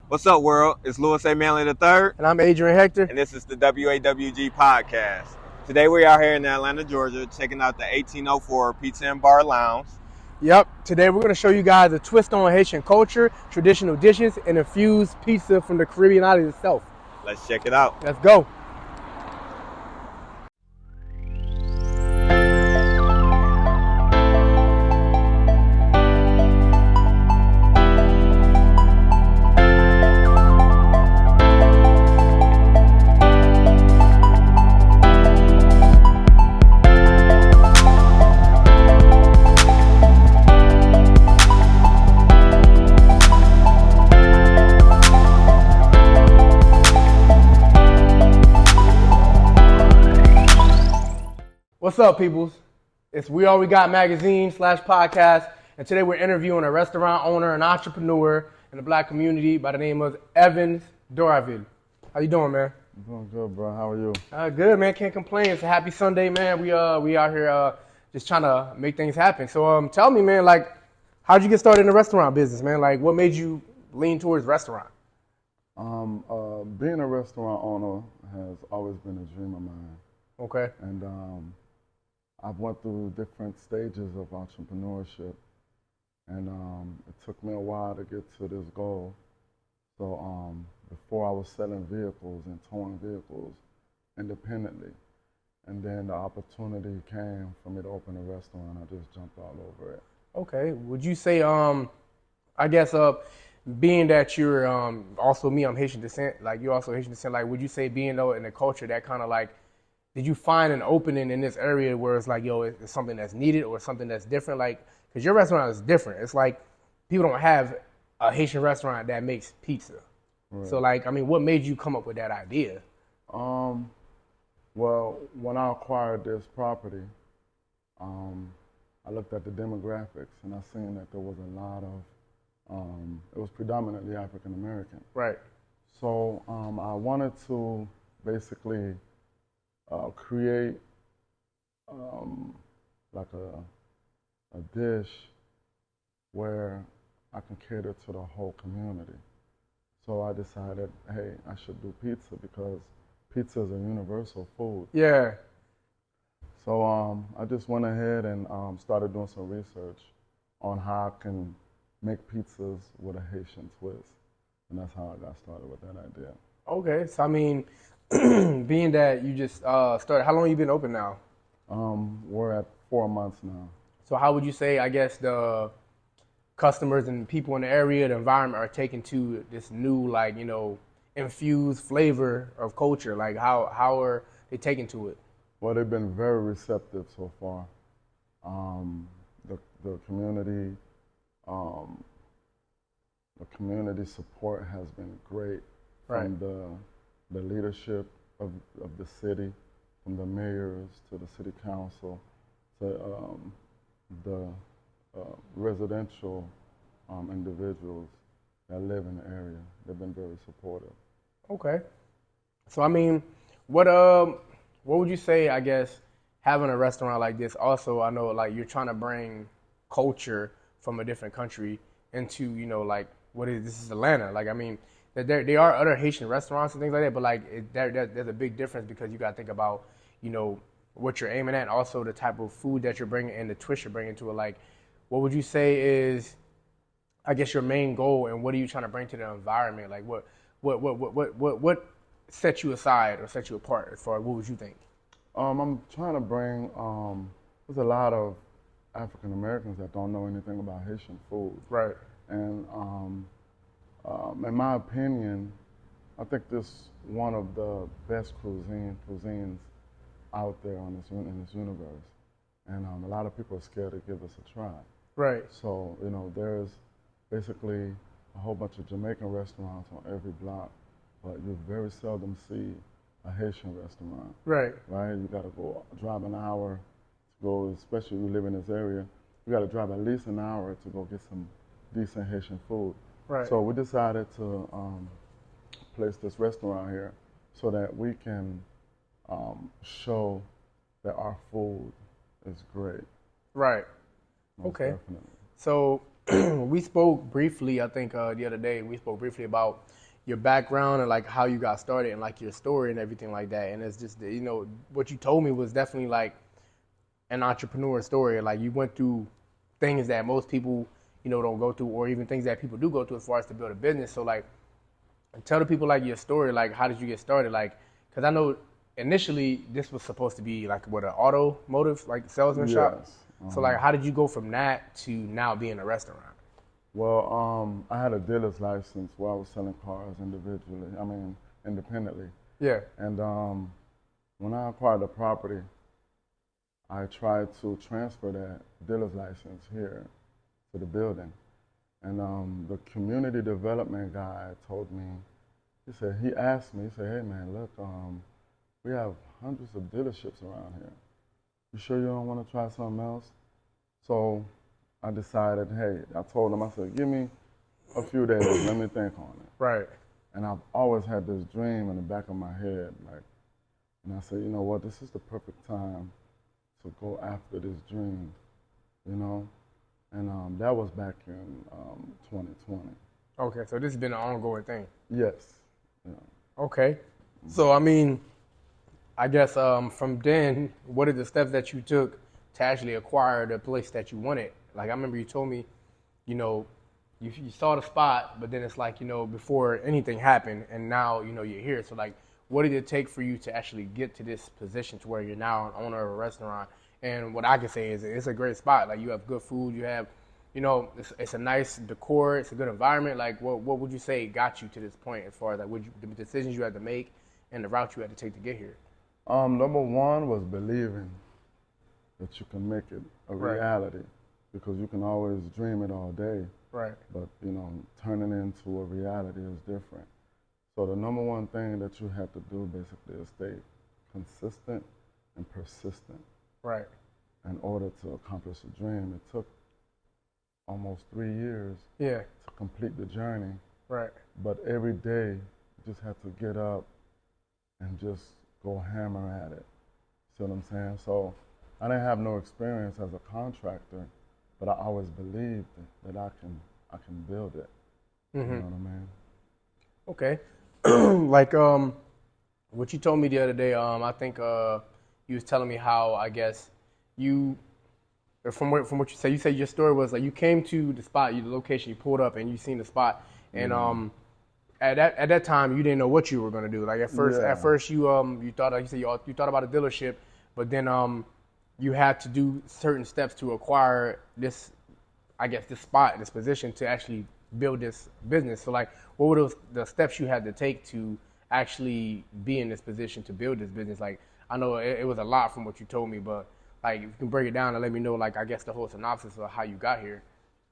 What's up, world? It's Louis A. Manley III, And I'm Adrian Hector. and this is the WAWG podcast. Today we are here in Atlanta, Georgia, checking out the 1804 Pizza and Bar Lounge. Yep, today we're going to show you guys a twist on Haitian culture, traditional dishes, and infused pizza from the Caribbean island itself. Let's check it out. Let's go. What's up, peoples? It's We All We Got magazine / podcast, and today we're interviewing a restaurant owner and entrepreneur in the black community by the name of Deravil. How you doing, man? I'm doing good, bro. How are you? Good, man. Can't complain. It's a happy Sunday, man. We out here just trying to make things happen. So tell me, man, like, how'd you get started in the restaurant business, man? Like, what made you lean towards restaurant? Being a restaurant owner has always been a dream of mine. Okay. And I've went through different stages of entrepreneurship, and it took me a while to get to this goal. So before I was selling vehicles and towing vehicles independently, and then the opportunity came for me to open a restaurant. I just jumped all over it. Okay. Would you say, I guess, being that you're also me, I'm Haitian descent, like you're also Haitian descent, like would you say being though in the culture that kind of like, did you find an opening in this area where it's like, yo, it's something that's needed or something that's different? Like, because your restaurant is different. It's like people don't have a Haitian restaurant that makes pizza. Right. So, like, I mean, what made you come up with that idea? Well, when I acquired this property, I looked at the demographics and I seen that there was a lot of, it was predominantly African American. Right. So I wanted to basically create like a dish where I can cater to the whole community. So I decided, hey, I should do pizza because pizza is a universal food. Yeah. So I just went ahead and started doing some research on how I can make pizzas with a Haitian twist. And that's how I got started with that idea. Okay. So, I mean, being that you just started, how long have you been open now? We're at 4 months now. So how would you say, I guess, the customers and people in the area, the environment are taking to this new, like, you know, infused flavor of culture? Like, how are they taking to it? Well, they've been very receptive so far. The community support has been great from the leadership of the city, from the mayors to the city council to the residential individuals that live in the area. They've been very supportive. Okay. So, I mean, what would you say, I guess, having a restaurant like this, also, I know, like, you're trying to bring culture from a different country into, you know, like, this is Atlanta. Like, I mean, there are other Haitian restaurants and things like that, but, like, there's a big difference because you got to think about, you know, what you're aiming at and also the type of food that you're bringing and the twist you're bringing to it. Like, what would you say is, I guess, your main goal and what are you trying to bring to the environment? Like, what sets you aside or sets you apart as far as what would you think? I'm trying to bring, there's a lot of African Americans that don't know anything about Haitian food. Right. And in my opinion, I think this is one of the best cuisines out there in this universe. And a lot of people are scared to give us a try. Right. So, you know, there's basically a whole bunch of Jamaican restaurants on every block, but you very seldom see a Haitian restaurant. Right. Right? You got to go drive an hour to go, especially if you live in this area, you got to drive at least an hour to go get some decent Haitian food. Right. So we decided to place this restaurant here so that we can show that our food is great. Right. Most Okay. definitely. So we spoke briefly, I think the other day, we spoke briefly about your background and like how you got started and like your story and everything like that. And it's just, you know, what you told me was definitely like an entrepreneur story. Like you went through things that most people, you know, don't go through, or even things that people do go through as far as to build a business. So like, tell the people like your story, like how did you get started? Like, cause I know initially this was supposed to be like what, an automotive like salesman shop. Yes. So like, how did you go from that to now being a restaurant? Well, I had a dealer's license where I was selling cars independently. Yeah. And when I acquired the property, I tried to transfer that dealer's license here to the building. And the community development guy told me, he asked me, hey man, look, we have hundreds of dealerships around here. You sure you don't want to try something else? So I decided, hey, I told him, I said, give me a few days, let me think on it. Right. And I've always had this dream in the back of my head, and I said, you know what, this is the perfect time to go after this dream, you know? And that was back in 2020. Okay, so this has been an ongoing thing. Yes. Yeah. Okay. So, I mean, I guess from then, what are the steps that you took to actually acquire the place that you wanted? Like, I remember you told me, you know, you saw the spot, but then it's like, you know, before anything happened, and now, you know, you're here. So, like, what did it take for you to actually get to this position to where you're now an owner of a restaurant? And what I can say is it's a great spot. Like, you have good food, you have, you know, it's a nice decor, it's a good environment. Like, what would you say got you to this point as far as like the decisions you had to make and the route you had to take to get here? Number one was believing that you can make it a reality, because you can always dream it all day. Right. But, you know, turning it into a reality is different. So the number one thing that you have to do basically is stay consistent and persistent. Right. In order to accomplish a dream. It took almost 3 years to complete the journey. Right. But every day, you just have to get up and just go hammer at it. See what I'm saying? So I didn't have no experience as a contractor, but I always believed that I can build it. Mm-hmm. You know what I mean? Okay. Like what you told me the other day, I think you was telling me how, I guess, from what you said your story was like you came to the spot, the location, you pulled up and you seen the spot, and at that time you didn't know what you were gonna do. Like at first you thought, like you said, you thought about a dealership, but then you had to do certain steps to acquire this, I guess, this spot, this position to actually build this business. So like, what were the steps you had to take to actually be in this position to build this business? Like, I know it was a lot from what you told me, but like, if you can break it down and let me know, like, I guess the whole synopsis of how you got here.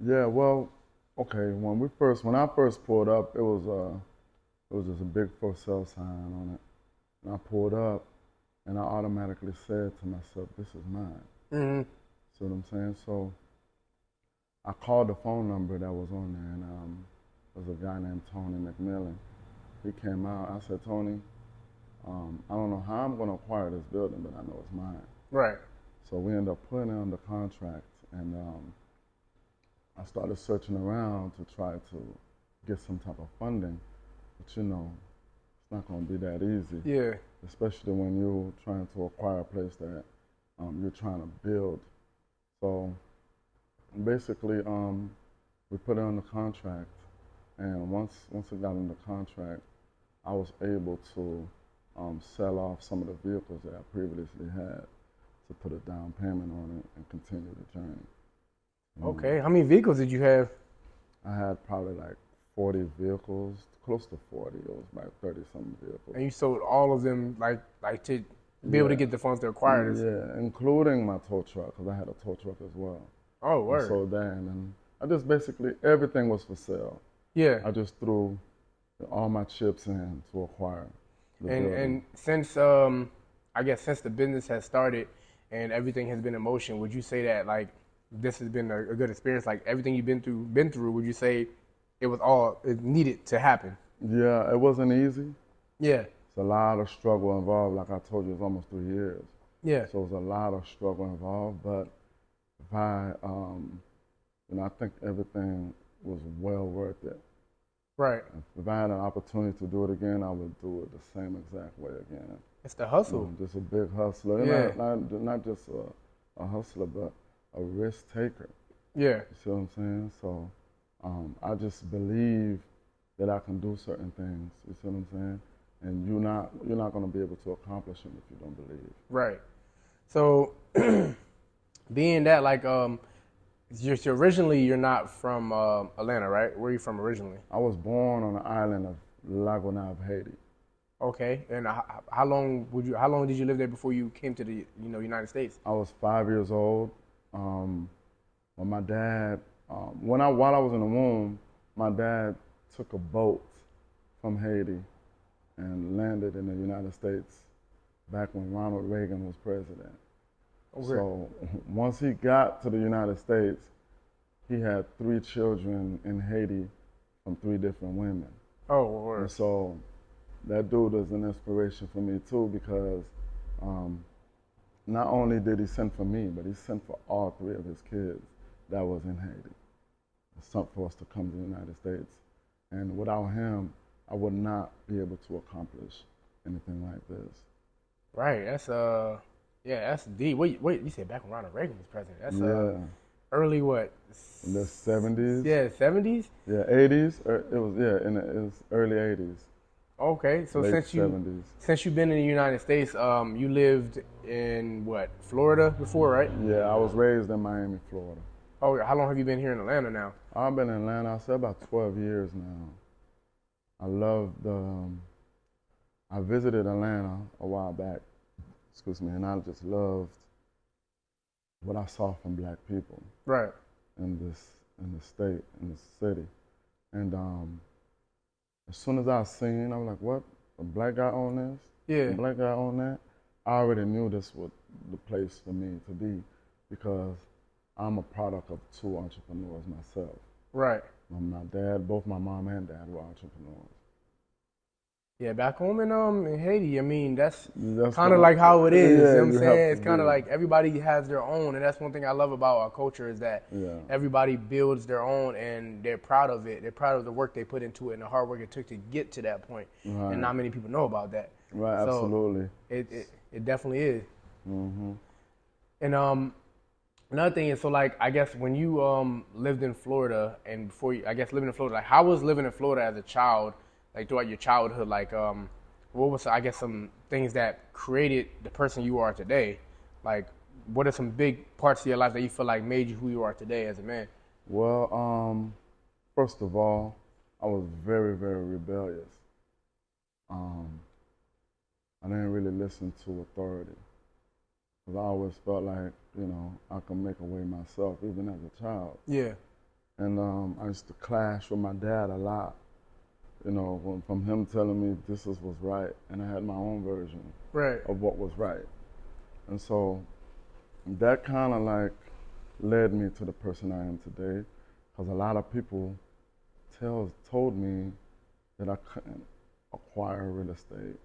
Yeah, well, okay. When I first pulled up, it was just a big for sale sign on it, and I pulled up, and I automatically said to myself, "This is mine." Mm-hmm. See what I'm saying? So I called the phone number that was on there, and there was a guy named Tony McMillan. He came out. I said, "Tony, I don't know how I'm going to acquire this building, but I know it's mine." Right. So we ended up putting it under contract, and I started searching around to try to get some type of funding. But you know, it's not going to be that easy. Yeah. Especially when you're trying to acquire a place that you're trying to build. So basically, we put it under contract, and once it got under contract, I was able to sell off some of the vehicles that I previously had to put a down payment on it and continue the journey. Okay, how many vehicles did you have? I had probably like 40 vehicles, close to 40. It was like 30-something vehicles. And you sold all of them like to be able to get the funds to acquire this? Yeah, including my tow truck, because I had a tow truck as well. Oh, word. I sold that, and I just basically, everything was for sale. Yeah. I just threw all my chips in to acquire the building. And since, I guess since the business has started and everything has been in motion, would you say that like this has been a good experience? Like everything you've been through, would you say it needed to happen? Yeah, it wasn't easy. Yeah. It's a lot of struggle involved. Like I told you, it's almost 3 years. Yeah. So it was a lot of struggle involved, but if I I think everything was well worth it. Right. If I had an opportunity to do it again, I would do it the same exact way again. It's the hustle. Just a big hustler. Yeah. Not just a hustler, but a risk taker. Yeah. You see what I'm saying? So I just believe that I can do certain things. You see what I'm saying? And you're not going to be able to accomplish them if you don't believe. Right. So, being that like you're not from Atlanta, right? Where are you from originally? I was born on the island of Lagunave, Haiti. Okay. And how long did you live there before you came to the United States? I was 5 years old. When my dad, while I was in the womb, my dad took a boat from Haiti and landed in the United States back when Ronald Reagan was president. Okay. So once he got to the United States, he had 3 children in Haiti from 3 different women. Oh, Lord. And so that dude is an inspiration for me too, because not only did he send for me, but he sent for all 3 of his kids that was in Haiti. It's something for us to come to the United States. And without him, I would not be able to accomplish anything like this. Right. That's deep. Wait, you said back when Ronald Reagan was president. That's early what? In the 70s? Yeah, 70s? Yeah, 80s. It was early 80s. Okay, so late 70s. Since you've been in the United States, you lived in what, Florida before, right? Yeah, I was raised in Miami, Florida. Oh, how long have you been here in Atlanta now? I've been in Atlanta, I say about 12 years now. I visited Atlanta a while back, and I just loved what I saw from black people. Right. In the state, in the city. And as soon as I seen, I was like, what? A black guy on this? Yeah. A black guy on that? I already knew this was the place for me to be, because I'm a product of 2 entrepreneurs myself. Right. My dad, both my mom and dad were entrepreneurs. Yeah, back home in Haiti, I mean, that's kind of like how it is. Yeah, you know what I'm saying? It's kind of like everybody has their own, and that's one thing I love about our culture is that everybody builds their own, and they're proud of it. They're proud of the work they put into it and the hard work it took to get to that point. Right. And not many people know about that. Right, so absolutely. It definitely is. Mm-hmm. And another thing is, so like, I guess when you lived in Florida, and before you, I guess living in Florida, like how was living in Florida as a child? Like throughout your childhood, like what was, I guess, some things that created the person you are today? Like, what are some big parts of your life that you feel like made you who you are today as a man? Well, first of all, I was very, very rebellious. I didn't really listen to authority, because I always felt like, I could make a way myself, even as a child. Yeah. And I used to clash with my dad a lot. From him telling me this was right, and I had my own version of what was right. And so that kind of like led me to the person I am today, because a lot of people told me that I couldn't acquire real estate,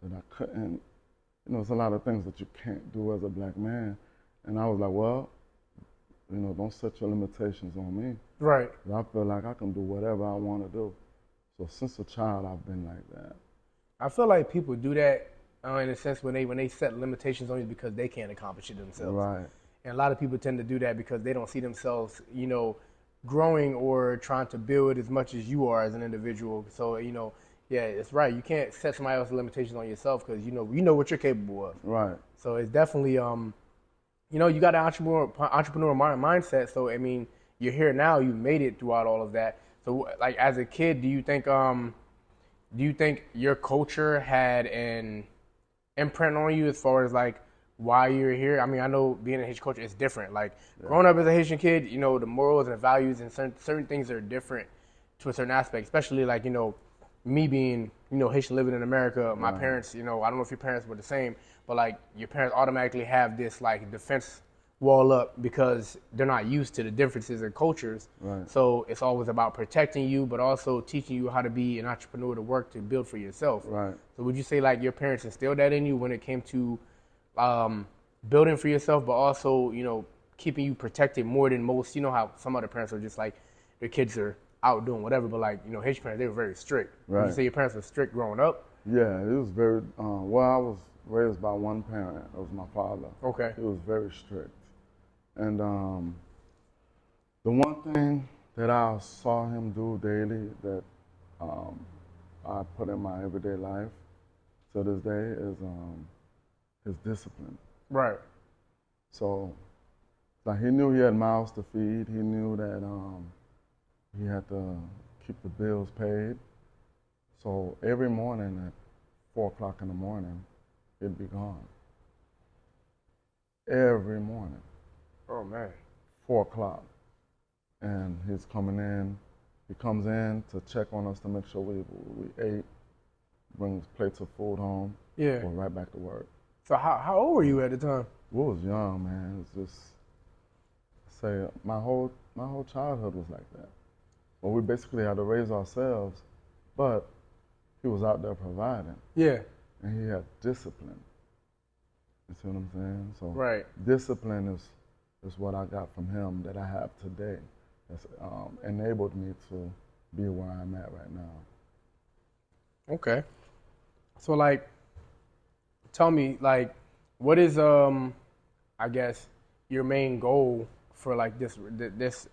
that I couldn't, there's a lot of things that you can't do as a black man. And I was like, well, don't set your limitations on me. Right. I feel like I can do whatever I want to do. So since a child, I've been like that. I feel like people do that in a sense when they set limitations on you because they can't accomplish it themselves. Right. And a lot of people tend to do that because they don't see themselves, growing or trying to build as much as you are as an individual. So, yeah, it's right. You can't set somebody else's limitations on yourself because you know what you're capable of. Right. So it's definitely, you got an entrepreneur mindset. So I mean, you're here now. You made it throughout all of that. So, like, as a kid, do you think your culture had an imprint on you as far as like why you're here? I mean, I know being in Haitian culture is different. Like growing up as a Haitian kid, the morals and the values and certain things are different to a certain aspect. Especially like me being Haitian living in America. My parents, I don't know if your parents were the same, but like your parents automatically have this like defense wall up because they're not used to the differences in cultures. Right. So it's always about protecting you, but also teaching you how to be an entrepreneur, to work, to build for yourself. Right. So would you say like your parents instilled that in you when it came to building for yourself, but also, keeping you protected more than most. You know how some other parents are just like their kids are out doing whatever, but like Haitian parents, they were very strict. Right. Would you say your parents were strict growing up? Yeah, it was very. Well, I was raised by one parent. It was my father. Okay. He was very strict, and the one thing that I saw him do daily that I put in my everyday life to this day is his discipline. Right. So, like, he knew he had mouths to feed. He knew that he had to keep the bills paid. So every morning at 4 o'clock in the morning, he'd be gone. Every morning. Oh man. 4 o'clock. And he's coming in. He comes in to check on us to make sure we ate, brings plates of food home, Yeah. go right back to work. So how old were you at the time? We was young, man. It's just, say, my whole childhood was like that. Well, we basically had to raise ourselves, but he was out there providing. Yeah. And he had discipline. You see what I'm saying? So Right. discipline is what I got from him that I have today. That's enabled me to be where I'm at right now. Okay. So like, tell me like, what is I guess your main goal for like this business?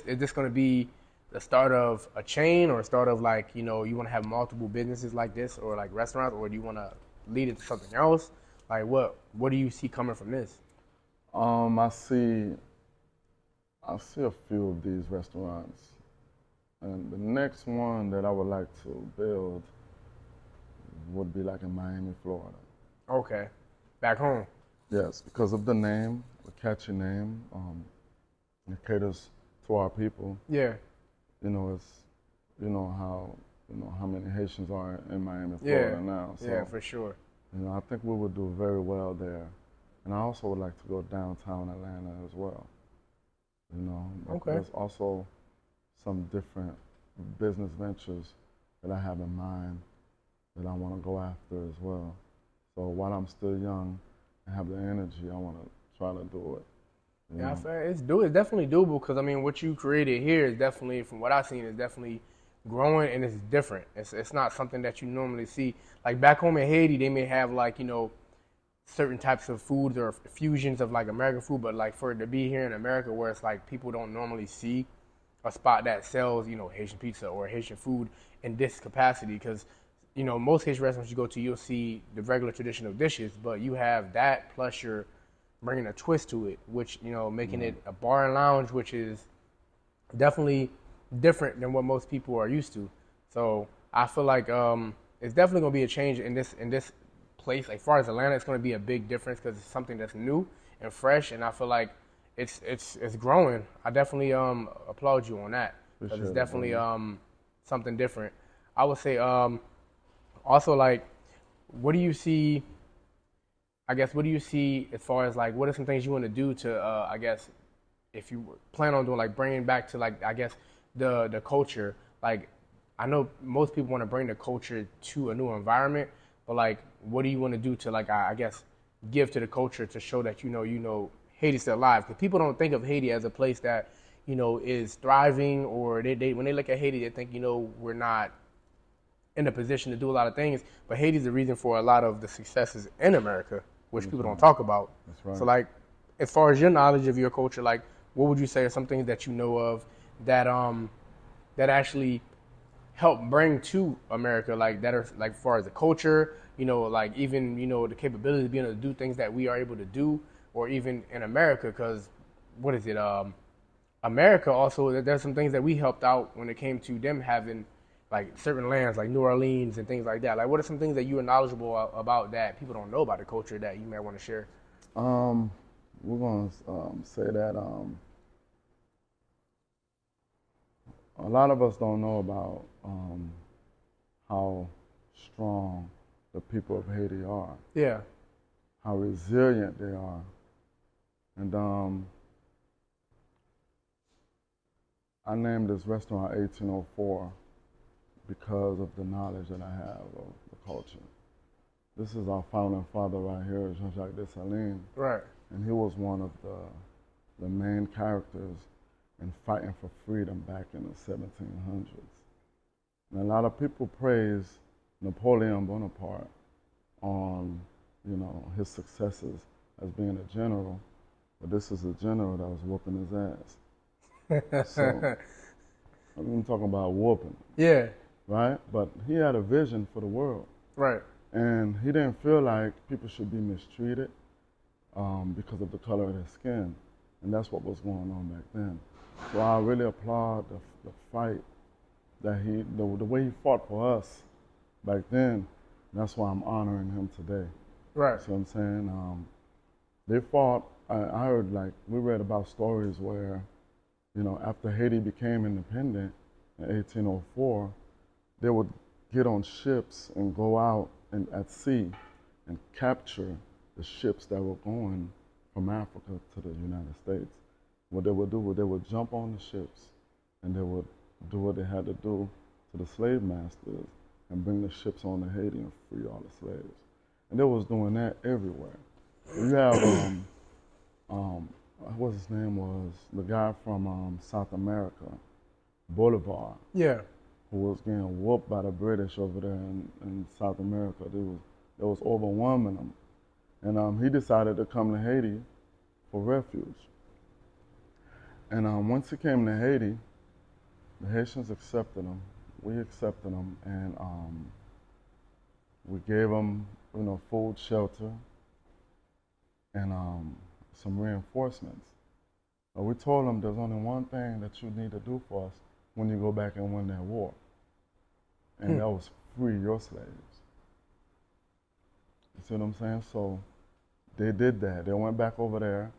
Is this going to be the start of a chain or start of like you want to have multiple businesses like this or like restaurants, or do you want to lead it to something else? Like what do you see coming from this? I see a few of these restaurants, and the next one that I would like to build would be like in Miami, Florida. Okay, back home. Yes, because of the name, the catchy name. It caters to our people. Yeah. It's how many Haitians are in Miami, Florida now. So, yeah, for sure. I think we would do very well there, and I also would like to go downtown Atlanta as well. Okay. There's also some different business ventures that I have in mind that I want to go after as well. So while I'm still young and have the energy, I want to try to do it. Yeah, it's definitely doable because I mean, what you created here is definitely, from what I've seen, is definitely growing and it's different. It's not something that you normally see. Like back home in Haiti, they may have like certain types of foods or fusions of like American food, but like for it to be here in America, where it's like people don't normally see a spot that sells Haitian pizza or Haitian food in this capacity, because most Haitian restaurants you go to, you'll see the regular traditional dishes, but you have that plus you're bringing a twist to it, which making it a bar and lounge, which is definitely different than what most people are used to. So I feel like it's definitely going to be a change in this place. As far as Atlanta, it's going to be a big difference because it's something that's new and fresh, and I feel like it's growing. I definitely applaud you on that because it's definitely something different. I would say also like, what do you see? I guess what do you see as far as like what are some things you want to do to I guess if you plan on doing like bringing back to like I guess the culture. Like I know most people want to bring the culture to a new environment, but like what do you want to do to like I guess give to the culture to show that Haiti's still alive? Because people don't think of Haiti as a place that is thriving, or they when they look at Haiti they think we're not in a position to do a lot of things, but Haiti's the reason for a lot of the successes in America, which people don't talk about. That's right. So like, as far as your knowledge of your culture, like what would you say are some things that you know of that that actually help bring to America, like that are like as far as the culture, like even the capability of being able to do things that we are able to do, or even in America, because what is it? America also, there's some things that we helped out when it came to them having like certain lands like New Orleans and things like that. Like what are some things that you are knowledgeable about that people don't know about the culture that you might want to share? We're going to say that a lot of us don't know about how strong the people of Haiti are. Yeah. How resilient they are. And I named this restaurant 1804 because of the knowledge that I have of the culture. This is our founding father right here, Jean-Jacques Dessalines. Right. And he was one of the main characters in fighting for freedom back in the 1700s. And a lot of people praise Napoleon Bonaparte on, his successes as being a general, but this is a general that was whooping his ass. So, I'm talking about whooping. Yeah. Right? But he had a vision for the world. Right. And he didn't feel like people should be mistreated because of the color of their skin. And that's what was going on back then. So I really applaud the fight that the way he fought for us back then. That's why I'm honoring him today. Right. See what I'm saying? They fought, I heard, we read about stories where, after Haiti became independent in 1804, they would get on ships and go out at sea and capture the ships that were going from Africa to the United States. What they would do was they would jump on the ships and they would do what they had to do to the slave masters and bring the ships on to Haiti and free all the slaves. And they was doing that everywhere. You have, what his name was, the guy from South America, Bolivar. Yeah. Who was getting whooped by the British over there in South America. They was overwhelming him. And he decided to come to Haiti for refuge. And once he came to Haiti, the Haitians accepted him. We accepted him, and we gave him, food, shelter, and some reinforcements. But we told him there's only one thing that you need to do for us when you go back and win that war. And that was free your slaves. You see what I'm saying? So they did that. They went back over there,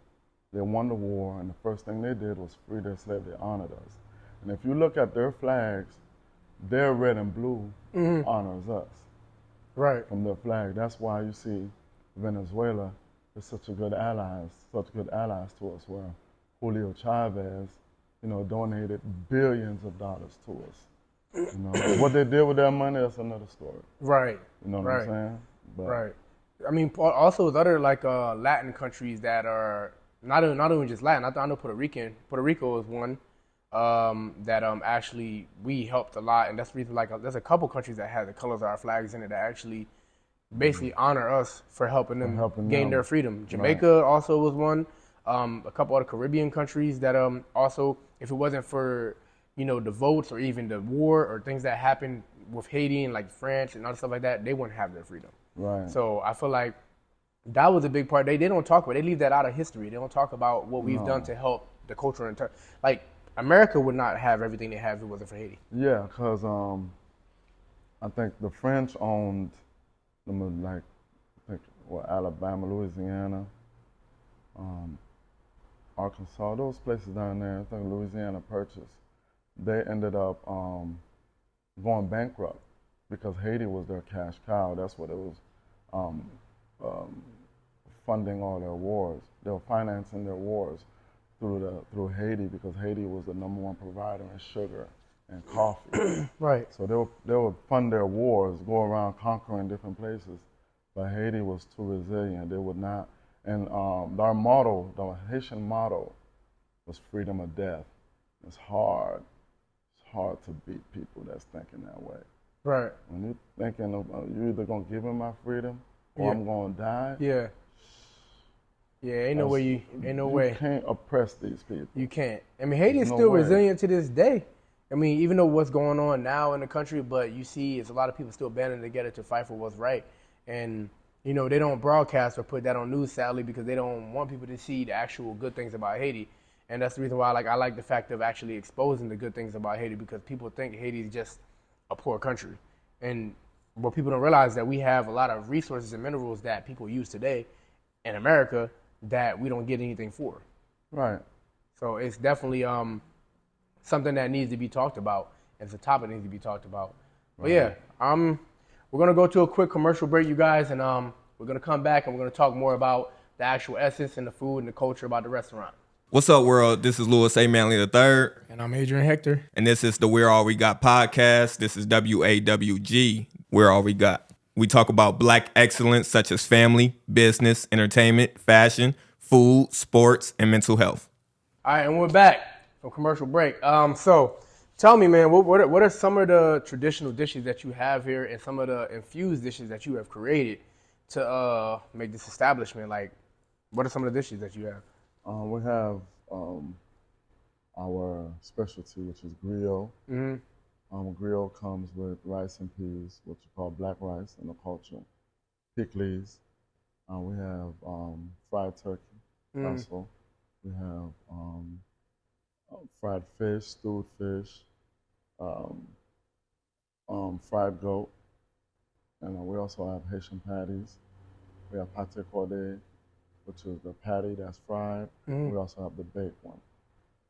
they won the war, and the first thing they did was free their slaves. They honored us. And if you look at their flags, their red and blue honors us. Right. From their flag. That's why you see Venezuela is such good allies to us, where Julio Chavez, donated billions of dollars to us. What they did with their money, that's another story. Right. You know what I'm saying? But right. I mean, also with other Latin countries that are not even just Latin. I know Puerto Rico is one that actually we helped a lot, and that's the reason. There's a couple countries that have the colors of our flags in it that actually basically honor us for helping them gain their freedom. Jamaica also was one. A couple other Caribbean countries that also, if it wasn't for the votes or even the war or things that happened with Haiti and France and other stuff like that, they wouldn't have their freedom. Right. So I feel like that was a big part. They don't talk about it. They leave that out of history. They don't talk about what we've done to help the culture in turn. America would not have everything they have if it wasn't for Haiti. Yeah, because I think the French owned them, Alabama, Louisiana, Arkansas, those places down there. I think Louisiana purchased. They ended up going bankrupt because Haiti was their cash cow. That's what it was funding all their wars. They were financing their wars through Haiti because Haiti was the #1 provider in sugar and coffee. Right. So they would fund their wars, go around conquering different places. But Haiti was too resilient. They would not. And our motto, the Haitian motto, was freedom or death. It's hard. It's hard to beat people that's thinking that way. Right. When you're thinking you're either gonna give me my freedom or I'm gonna die. Yeah. Yeah, ain't no way. You can't oppress these people. You can't. I mean, Haiti is still resilient to this day. I mean, even though what's going on now in the country, but you see, it's a lot of people still banding together to fight for what's right. And they don't broadcast or put that on news, sadly, because they don't want people to see the actual good things about Haiti. And that's the reason why I like the fact of actually exposing the good things about Haiti, because people think Haiti is just a poor country. And what people don't realize is that we have a lot of resources and minerals that people use today in America that we don't get anything for. Right. So it's definitely something that needs to be talked about. It's a topic that needs to be talked about. But yeah, we're going to go to a quick commercial break, you guys, and we're going to come back and we're going to talk more about the actual essence and the food and the culture about the restaurant. What's up, world? This is Louis A. Manley III. And I'm Adrian Hector. And this is the We're All We Got podcast. This is WAWG, We're All We Got. We talk about Black excellence such as family, business, entertainment, fashion, food, sports, and mental health. All right, and we're back from commercial break. So tell me, man, what are some of the traditional dishes that you have here, and some of the infused dishes that you have created to make this establishment? Like, what are some of the dishes that you have? We have our specialty, which is griot. Griot comes with rice and peas, what you call black rice in the culture. Pickles. We have fried turkey also. We have fried fish, stewed fish, fried goat, and we also have Haitian patties. We have pâté cordé, which is the patty that's fried. We also have the baked one.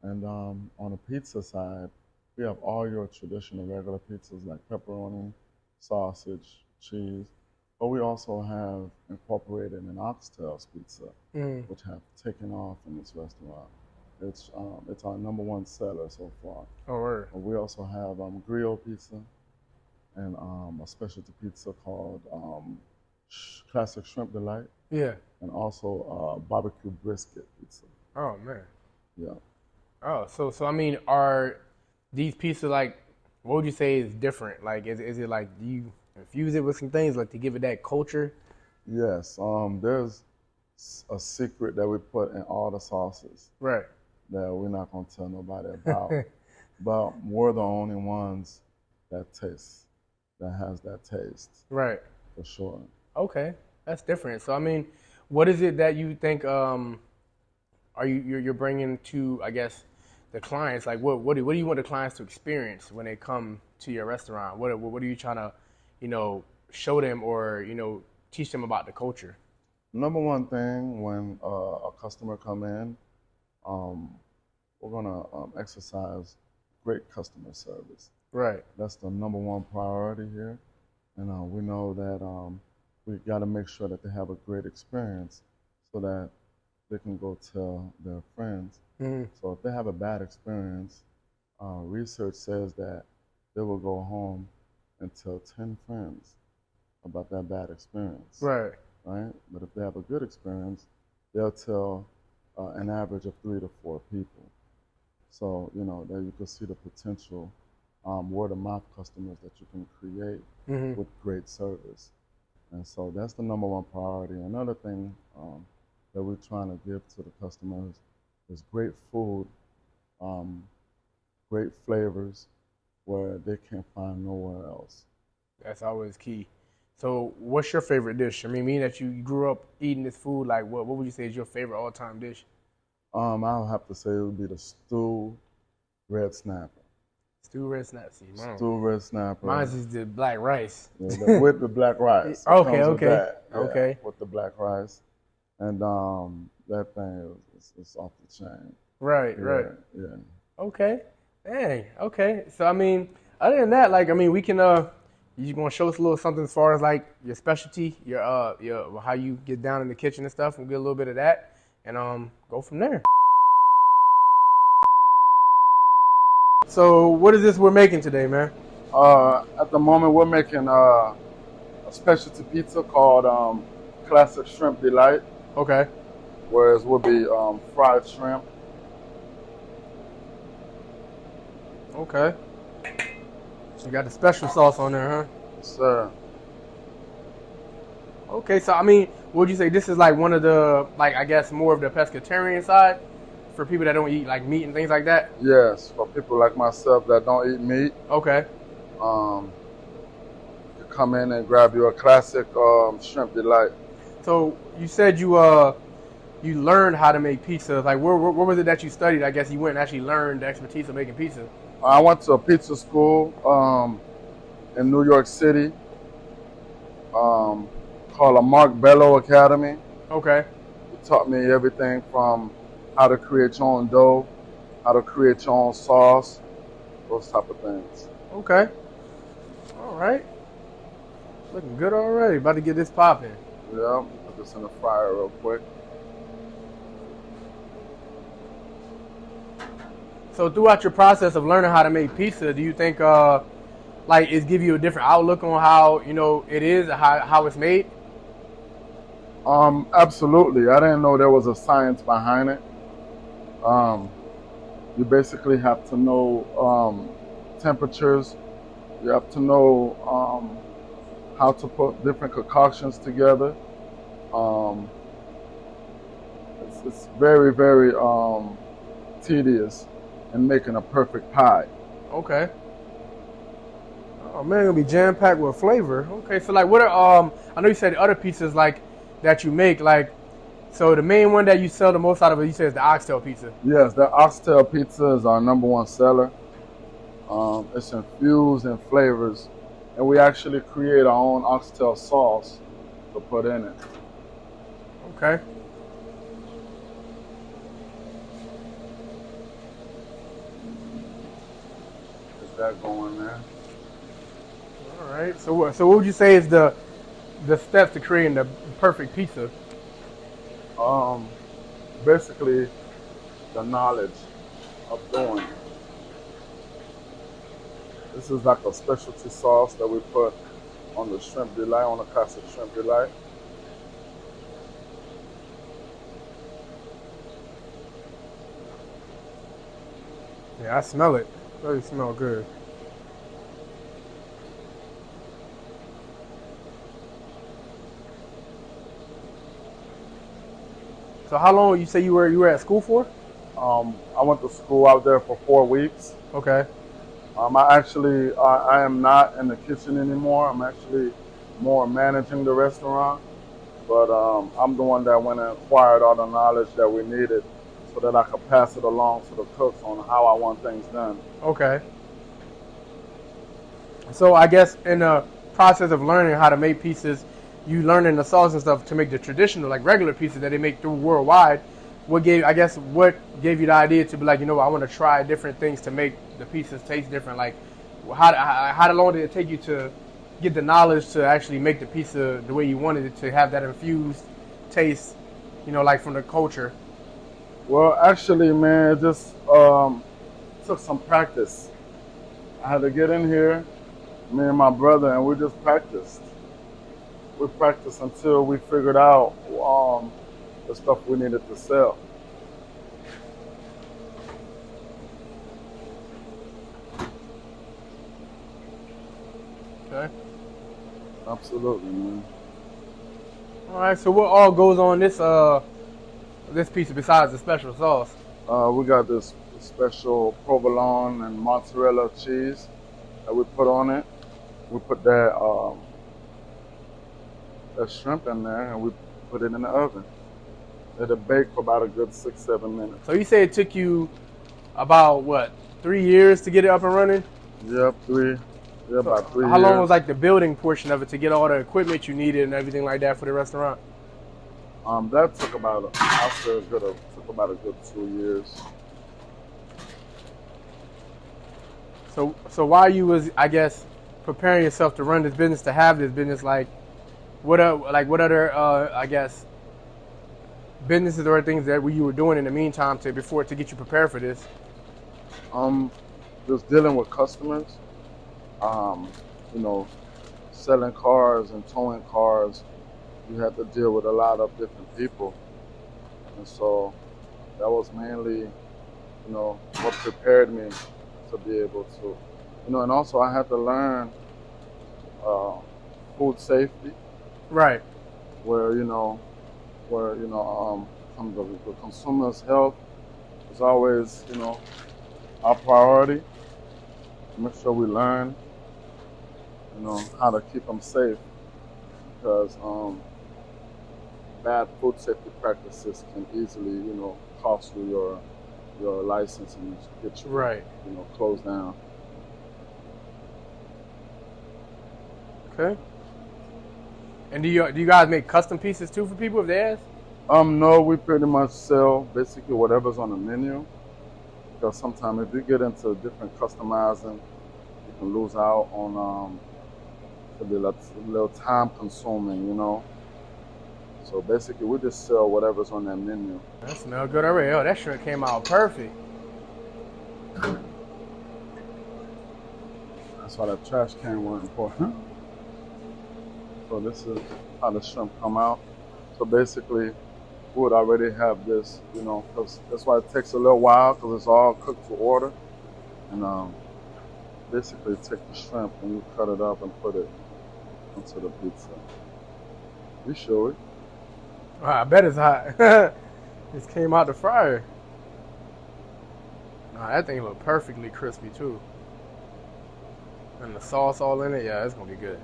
And on the pizza side, we have all your traditional regular pizzas like pepperoni, sausage, cheese. But we also have incorporated an oxtails pizza, which have taken off in this restaurant. It's our #1 seller so far. Oh, word. We also have griot pizza and a specialty pizza called Classic Shrimp Delight. Yeah. And also barbecue brisket pizza. Oh, man. Yeah. Oh, so I mean, are these pizzas like, what would you say is different? Like, is it like, do you infuse it with some things like to give it that culture? Yes. There's a secret that we put in all the sauces. Right. That we're not gonna tell nobody about. But we're the only ones that has that taste. Right. For sure. Okay, that's different. So I mean, what is it that you think you're bringing to, I guess, the clients? Like, what do you want the clients to experience when they come to your restaurant? What are you trying to, show them or teach them about the culture? #1 thing when a customer come in, we're gonna exercise great customer service. Right. That's the #1 priority here, and we know that we got to make sure that they have a great experience so that they can go tell their friends. So if they have a bad experience, research says that they will go home and tell 10 friends about that bad experience. Right. Right? But if they have a good experience, they'll tell an average of 3 to 4 people. So, there you can see the potential word of mouth customers that you can create with great service. And so that's the #1 priority. Another thing that we're trying to give to the customers is great food, great flavors where they can't find nowhere else. That's always key. So what's your favorite dish? I mean, being that you grew up eating this food, like what would you say is your favorite all-time dish? I'll have to say it would be the stewed red snapper. Stewed red snapper. Stewed red snapper. Mine's is the black rice. Yeah, with the black rice. Okay. Yeah, with the black rice. And that thing is off the chain. Right. Yeah. Okay. Dang. Okay. So I mean, other than that, we can you gonna show us a little something as far as like your specialty, your how you get down in the kitchen and stuff, and get a little bit of that, and go from there. So what is this we're making today, man? At the moment, we're making a specialty pizza called Classic Shrimp Delight. Okay. Whereas will be fried shrimp. Okay. So you got the special sauce on there, huh? Yes, sir. Okay, so I mean, would you say this is like one of the, like, I guess more of the pescatarian side for people that don't eat like meat and things like that? Yes, for people like myself that don't eat meat. Okay. You come in and grab you a classic shrimp delight. So you said you learned how to make pizza. Like, where was it that you studied? I guess you went and actually learned the expertise of making pizza. I went to a pizza school in New York City called a Mark Bello Academy. Okay. It taught me everything from how to create your own dough, how to create your own sauce, those type of things. Okay. All right. Looking good already. About to get this popping. Yeah, put this in the fryer real quick. So throughout your process of learning how to make pizza, do you think it give you a different outlook on how it is, how it's made? Absolutely. I didn't know there was a science behind it. You basically have to know temperatures. You have to know how to put different concoctions together. Um, it's very, very tedious in making a perfect pie. Okay. Oh man, it'll be jam packed with flavor. Okay, so like, what are I know you said the other pieces like that you make, like, so the main one that you sell the most out of it, you said is the oxtail pizza. Yes, the oxtail pizza is our #1 seller. It's infused in flavors, and we actually create our own oxtail sauce to put in it. Okay. Is that going there? All right. So what would you say is the steps to creating the perfect pizza? Basically, the knowledge of doing it. This is like a specialty sauce that we put on the shrimp delight, on the classic shrimp delight. Yeah, I smell it. It really smell good. So how long you say you were at school for? I went to school out there for 4 weeks. Okay. I am not in the kitchen anymore. I'm actually more managing the restaurant. But I'm the one that went and acquired all the knowledge that we needed so that I could pass it along to the cooks on how I want things done. Okay. So I guess in the process of learning how to make pieces, you learning the sauce and stuff to make the traditional, like regular pieces that they make through worldwide. What gave you the idea to be like, I want to try different things to make the pieces taste different? Like, how long did it take you to get the knowledge to actually make the pizza the way you wanted it to have that infused taste, like from the culture? Well, actually, man, it just took some practice. I had to get in here, me and my brother, and we just practiced. We practiced until we figured out the stuff we needed to sell. Okay. Absolutely, man. All right. So what all goes on this pizza besides the special sauce? We got this special provolone and mozzarella cheese that we put on it. We put that shrimp in there and we put it in the oven. It'll bake for about a good 6-7 minutes. So you say it took you about what, 3 years to get it up and running? Yep, about 3 years. How long was like the building portion of it to get all the equipment you needed and everything like that for the restaurant? That took about a good 2 years. So while you was, I guess, preparing yourself to run this business, to have this business, like what other I guess businesses or things that you were doing in the meantime to get you prepared for this? Just dealing with customers. Selling cars and towing cars. You had to deal with a lot of different people, and so that was mainly, what prepared me to be able to, and also I had to learn food safety. Right. Where the consumer's health is always, our priority. Make sure we learn, how to keep them safe, because bad food safety practices can easily, cost you your license and get you, right, closed down. Okay. And do you guys make custom pieces too for people if they ask? No, we pretty much sell basically whatever's on the menu. Because sometimes if you get into different customizing, you can lose out on it can be a little time consuming, So basically we just sell whatever's on that menu. That smells good already. Oh, that shrimp came out perfect. That's why that trash can was important. So this is how the shrimp come out. So basically, food already have this, you know, 'cause that's why it takes a little while, because it's all cooked to order. And basically take the shrimp and you cut it up and put it onto the pizza. You show it. I bet it's hot. Just came out the fryer. Nah, that thing look perfectly crispy too. And the sauce all in it, yeah, it's gonna be good.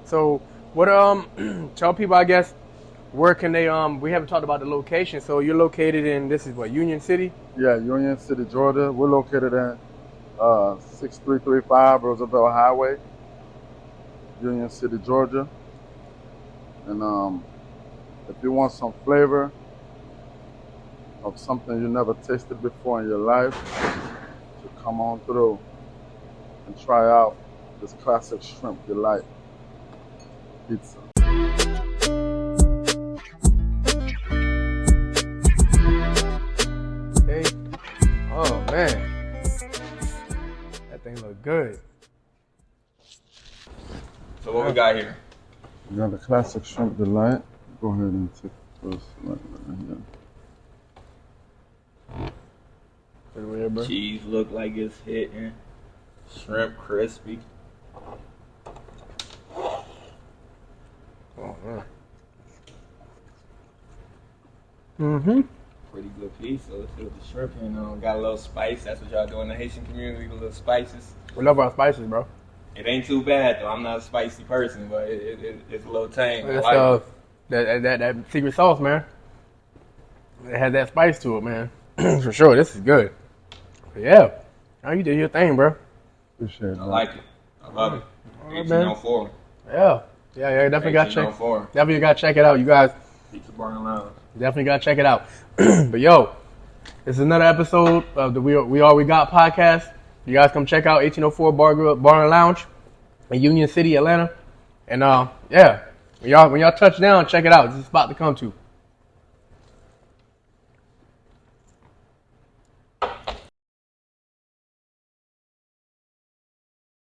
So what tell people, I guess, where can they we haven't talked about the location. So you're located in, this is what, Union City? Yeah, Union City, Georgia. We're located in 6335 Roosevelt Highway, Union City, Georgia. And if you want some flavor of something you never tasted before in your life, so come on through and try out this classic shrimp delight pizza. Hey. Oh man. That thing look good. So what we got here? You got the classic shrimp delight. Go ahead and take the first right here. Pretty weird, bro. Cheese look like it's hitting. Shrimp crispy. Oh man. Mm-hmm. Pretty good piece. So let's see what the shrimp and got a little spice. That's what y'all do in the Haitian community, the little spices. We love our spices, bro. It ain't too bad though. I'm not a spicy person, but it's a little tame. I That's like it. that secret sauce, man. It had that spice to it, man. For sure, this is good. But yeah, now you did your thing, bro. Appreciate it. I like it. I love it. All right, man. 1804. Yeah, definitely got to check. 1804. Definitely got to check it out, you guys. Pizza Bar Lounge. Definitely got to check it out. But yo, this is another episode of the We All We Got podcast. You guys come check out 1804 Bar and Lounge in Union City, Atlanta. And yeah, when y'all touch down, check it out. It's a spot to come to.